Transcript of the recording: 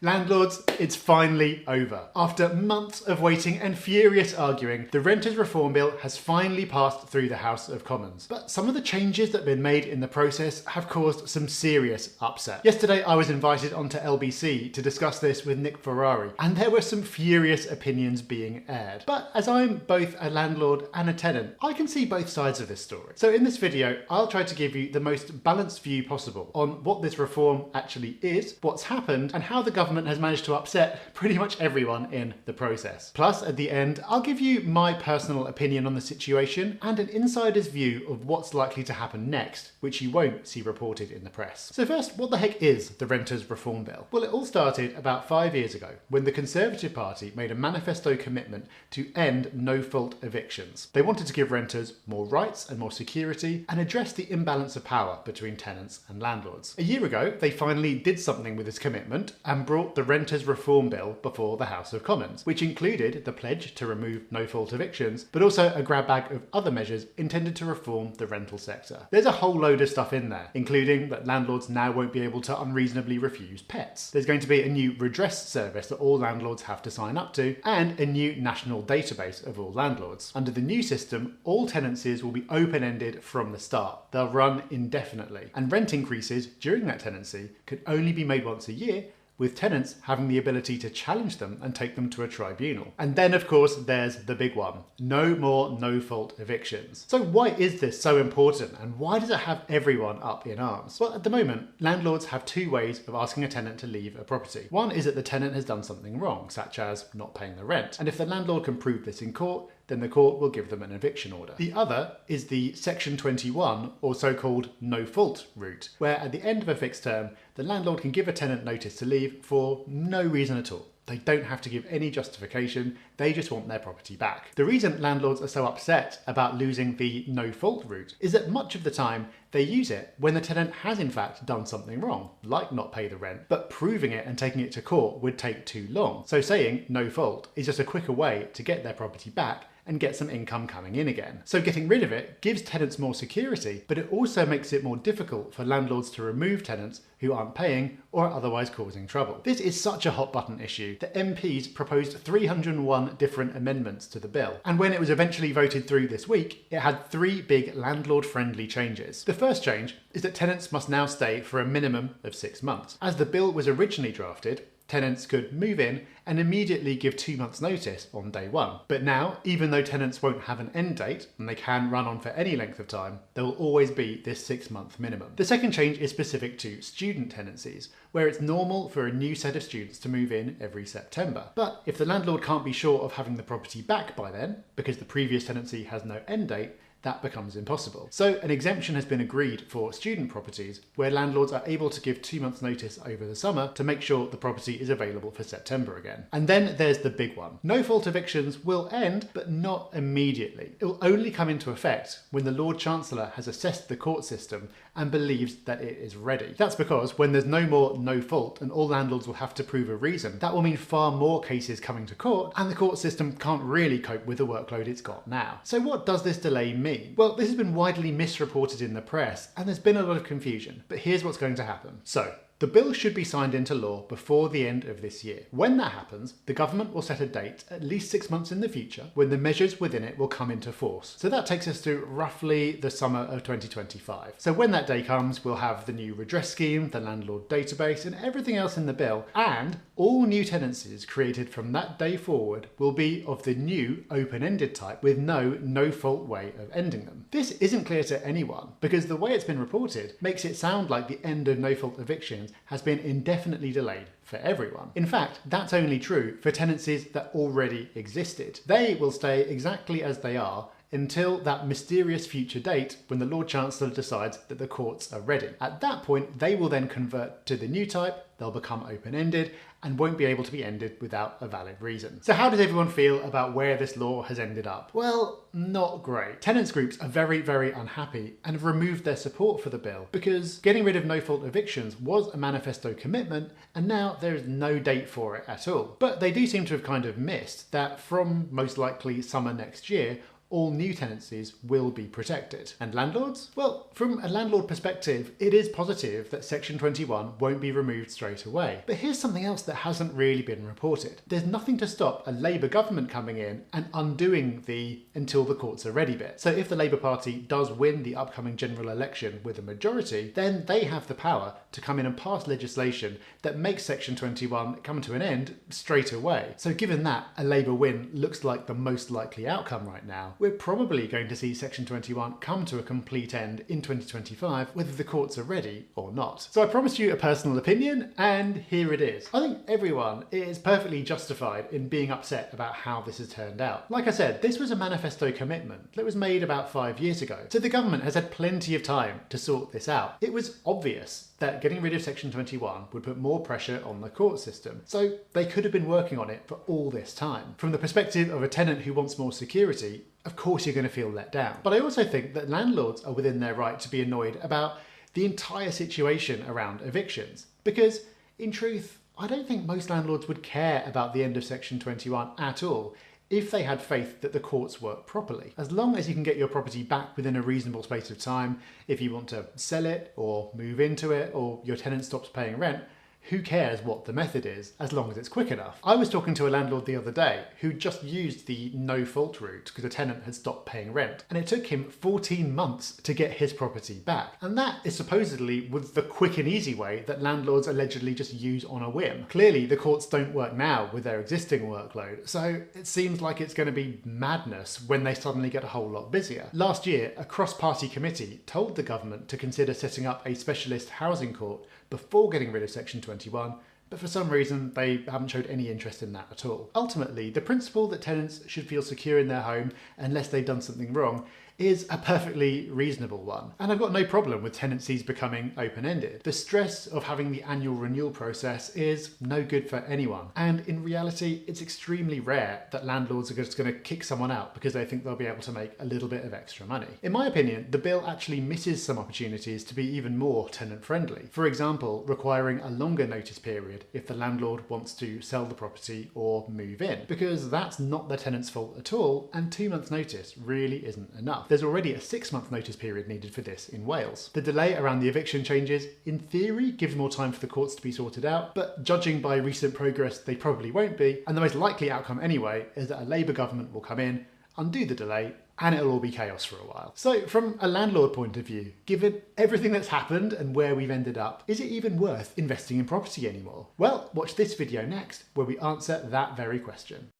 Landlords, it's finally over. After months of waiting and furious arguing, the Renters Reform Bill has finally passed through the House of Commons. But some of the changes that have been made in the process have caused some serious upset. Yesterday, I was invited onto LBC to discuss this with Nick Ferrari, and there were some furious opinions being aired. But as I'm both a landlord and a tenant, I can see both sides of this story. So in this video, I'll try to give you the most balanced view possible on what this reform actually is, what's happened, and how the government has managed to upset pretty much everyone in the process. Plus, at the end, I'll give you my personal opinion on the situation and an insider's view of what's likely to happen next, which you won't see reported in the press. So first, what the heck is the Renters Reform Bill? Well, it all started about 5 years ago when the Conservative Party made a manifesto commitment to end no-fault evictions. They wanted to give renters more rights and more security and address the imbalance of power between tenants and landlords. A year ago, they finally did something with this commitment and brought the Renters Reform Bill before the House of Commons, which included the pledge to remove no-fault evictions, but also a grab bag of other measures intended to reform the rental sector. There's a whole load of stuff in there, including that landlords now won't be able to unreasonably refuse pets. There's going to be a new redress service that all landlords have to sign up to, and a new national database of all landlords. Under the new system, all tenancies will be open-ended from the start. They'll run indefinitely, and rent increases during that tenancy could only be made once a year, with tenants having the ability to challenge them and take them to a tribunal. And then, of course, there's the big one. No more no-fault evictions. So why is this so important, and why does it have everyone up in arms? Well, at the moment, landlords have two ways of asking a tenant to leave a property. One is that the tenant has done something wrong, such as not paying the rent. And if the landlord can prove this in court, then the court will give them an eviction order. The other is the Section 21, or so-called no-fault route, where at the end of a fixed term, the landlord can give a tenant notice to leave for no reason at all. They don't have to give any justification, they just want their property back. The reason landlords are so upset about losing the no-fault route is that much of the time they use it when the tenant has in fact done something wrong, like not pay the rent, but proving it and taking it to court would take too long. So saying no fault is just a quicker way to get their property back and get some income coming in again. So getting rid of it gives tenants more security, but it also makes it more difficult for landlords to remove tenants who aren't paying or are otherwise causing trouble. This is such a hot button issue that MPs proposed 301 different amendments to the bill. And when it was eventually voted through this week, it had three big landlord-friendly changes. The first change is that tenants must now stay for a minimum of 6 months. As the bill was originally drafted, tenants could move in and immediately give 2 months notice on day one. But now, even though tenants won't have an end date, and they can run on for any length of time, there will always be this 6 month minimum. The second change is specific to student tenancies, where it's normal for a new set of students to move in every September. But if the landlord can't be sure of having the property back by then, because the previous tenancy has no end date, that becomes impossible. So an exemption has been agreed for student properties where landlords are able to give 2 months notice over the summer to make sure the property is available for September again. And then there's the big one. No-fault evictions will end, but not immediately. It will only come into effect when the Lord Chancellor has assessed the court system and believes that it is ready. That's because when there's no more no-fault and all landlords will have to prove a reason, that will mean far more cases coming to court, and the court system can't really cope with the workload it's got now. So what does this delay mean? Well, this has been widely misreported in the press, and there's been a lot of confusion, but here's what's going to happen. So, the bill should be signed into law before the end of this year. When that happens, the government will set a date at least 6 months in the future when the measures within it will come into force. So that takes us to roughly the summer of 2025. So when that day comes, we'll have the new redress scheme, the landlord database, and everything else in the bill, and all new tenancies created from that day forward will be of the new open-ended type with no-fault way of ending them. This isn't clear to anyone because the way it's been reported makes it sound like the end of no-fault evictions has been indefinitely delayed for everyone. In fact, that's only true for tenancies that already existed. They will stay exactly as they are until that mysterious future date when the Lord Chancellor decides that the courts are ready. At that point, they will then convert to the new type, they'll become open-ended, and won't be able to be ended without a valid reason. So how does everyone feel about where this law has ended up? Well, not great. Tenants groups are very, very unhappy and have removed their support for the bill because getting rid of no-fault evictions was a manifesto commitment and now there is no date for it at all. But they do seem to have kind of missed that from most likely summer next year, all new tenancies will be protected. And landlords? Well, from a landlord perspective, it is positive that Section 21 won't be removed straight away. But here's something else that hasn't really been reported. There's nothing to stop a Labour government coming in and undoing the until the courts are ready bit. So if the Labour Party does win the upcoming general election with a majority, then they have the power to come in and pass legislation that makes Section 21 come to an end straight away. So given that a Labour win looks like the most likely outcome right now, we're probably going to see Section 21 come to a complete end in 2025, whether the courts are ready or not. So I promised you a personal opinion, and here it is. I think everyone is perfectly justified in being upset about how this has turned out. Like I said, this was a manifesto commitment that was made about 5 years ago, so the government has had plenty of time to sort this out. It was obvious that getting rid of Section 21 would put more pressure on the court system, so they could have been working on it for all this time. From the perspective of a tenant who wants more security, of course you're going to feel let down. But I also think that landlords are within their right to be annoyed about the entire situation around evictions, because in truth, I don't think most landlords would care about the end of Section 21 at all if they had faith that the courts work properly. As long as you can get your property back within a reasonable space of time, if you want to sell it or move into it or your tenant stops paying rent, who cares what the method is, as long as it's quick enough? I was talking to a landlord the other day who just used the no-fault route because a tenant had stopped paying rent, and it took him 14 months to get his property back. And that is supposedly was the quick and easy way that landlords allegedly just use on a whim. Clearly, the courts don't work now with their existing workload, so it seems like it's going to be madness when they suddenly get a whole lot busier. Last year, a cross-party committee told the government to consider setting up a specialist housing court before getting rid of Section 21, but for some reason they haven't showed any interest in that at all. Ultimately, the principle that tenants should feel secure in their home unless they've done something wrong is a perfectly reasonable one. And I've got no problem with tenancies becoming open-ended. The stress of having the annual renewal process is no good for anyone. And in reality, it's extremely rare that landlords are just going to kick someone out because they think they'll be able to make a little bit of extra money. In my opinion, the bill actually misses some opportunities to be even more tenant-friendly. For example, requiring a longer notice period if the landlord wants to sell the property or move in, because that's not the tenant's fault at all, and 2 months notice really isn't enough. There's already a 6-month notice period needed for this in Wales. The delay around the eviction changes, in theory, gives more time for the courts to be sorted out, but judging by recent progress, they probably won't be, and the most likely outcome anyway is that a Labour government will come in, undo the delay, and it'll all be chaos for a while. So from a landlord point of view, given everything that's happened and where we've ended up, is it even worth investing in property anymore? Well, watch this video next, where we answer that very question.